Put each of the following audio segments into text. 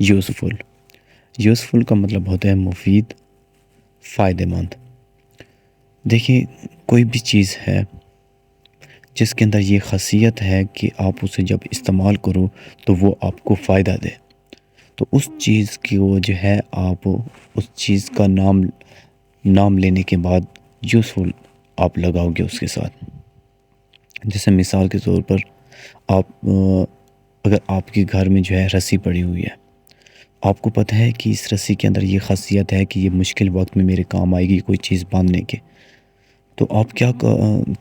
Useful. Useful کا مطلب ہوتا ہے مفید، فائدہ مند۔ دیکھیں، کوئی بھی چیز ہے جس کے اندر یہ خاصیت ہے کہ آپ اسے جب استعمال کرو تو وہ آپ کو فائدہ دے، تو اس چیز کی وہ جو ہے آپ اس چیز کا نام لینے کے بعد یوزفل آپ لگاؤ گے اس کے ساتھ۔ جیسے مثال کے طور پر اگر آپ کے گھر میں جو ہے رسی پڑی ہوئی ہے، آپ کو پتہ ہے کہ اس رسی کے اندر یہ خاصیت ہے کہ یہ مشکل وقت میں میرے کام آئے گی کوئی چیز باندھنے کے، تو آپ کیا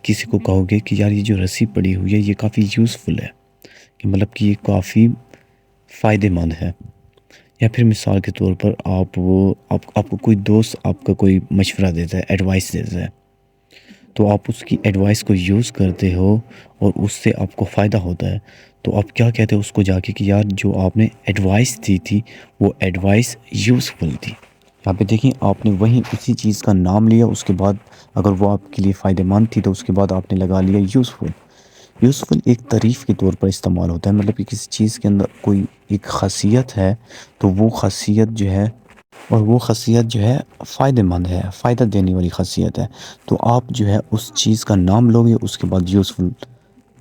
کسی کو کہو گے کہ یار یہ جو رسی پڑی ہوئی ہے یہ کافی یوزفل ہے، کہ مطلب کہ یہ کافی فائدہ مند ہے۔ یا پھر مثال کے طور پر آپ کو کوئی دوست آپ کا کوئی مشورہ دیتا ہے، ایڈوائس دیتا ہے، تو آپ اس کی ایڈوائس کو یوز کرتے ہو اور اس سے آپ کو فائدہ ہوتا ہے، تو آپ کیا کہتے ہو اس کو جا کے کہ یار جو آپ نے ایڈوائس دی تھی وہ ایڈوائس یوزفل تھی۔ یہاں پہ دیکھیں، آپ نے وہیں اسی چیز کا نام لیا، اس کے بعد اگر وہ آپ کے لیے فائدہ مند تھی تو اس کے بعد آپ نے لگا لیا یوزفل۔ یوزفل ایک تعریف کے طور پر استعمال ہوتا ہے، مطلب کہ کسی چیز کے اندر کوئی ایک خاصیت ہے تو وہ خاصیت جو ہے فائدہ مند ہے، فائدہ دینے والی خاصیت ہے، تو آپ جو ہے اس چیز کا نام لو گے، اس کے بعد یوزفل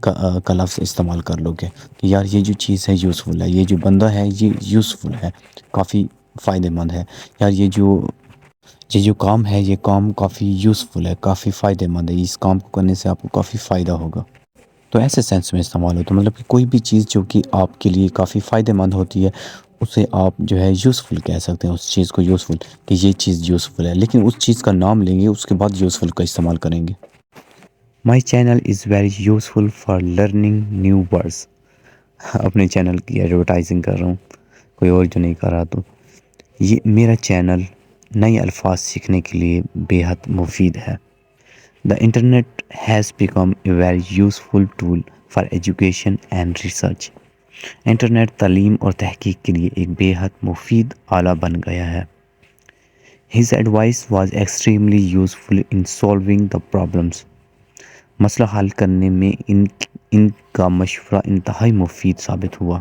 کا لفظ استعمال کر لو گے کہ یار یہ جو چیز ہے یوزفل ہے، یہ جو بندہ ہے یہ یوزفل ہے، کافی فائدہ مند ہے، یار یہ جو کام ہے یہ کام کافی یوزفل ہے، کافی فائدہ مند ہے، اس کام کو کرنے سے آپ کو کافی فائدہ ہوگا۔ تو ایسے سینس میں استعمال ہوتا ہے، مطلب کہ کوئی بھی چیز جو کہ آپ کے لیے کافی فائدہ مند ہوتی ہے اسے آپ جو ہے یوزفل کہہ سکتے ہیں، اس چیز کو یوزفل، کہ یہ چیز یوزفل ہے، لیکن اس چیز کا نام لیں گے اس کے بعد یوزفل کا استعمال کریں گے۔ My channel is very useful for learning new words. اپنے چینل کی ایڈورٹائزنگ کر رہا ہوں، کوئی اور جو نہیں کر رہا، تو یہ میرا چینل نئے الفاظ سیکھنے کے لیے بے حد مفید ہے۔ The internet has become a very useful tool for education and research۔ Internet تعلیم اور تحقیق کے لیے ایک بے حد مفید آلہ بن گیا ہے۔ His advice was extremely useful in solving the problems۔ مسئلہ حل کرنے میں ان کا مشورہ انتہائی مفید ثابت ہوا۔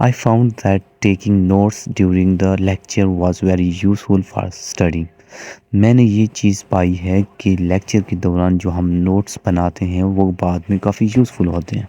I found that taking notes during the lecture was very useful for studying۔ میں نے یہ چیز پائی ہے کہ لیکچر کے دوران جو ہم نوٹس بناتے ہیں وہ بعد میں کافی یوزفل ہوتے ہیں۔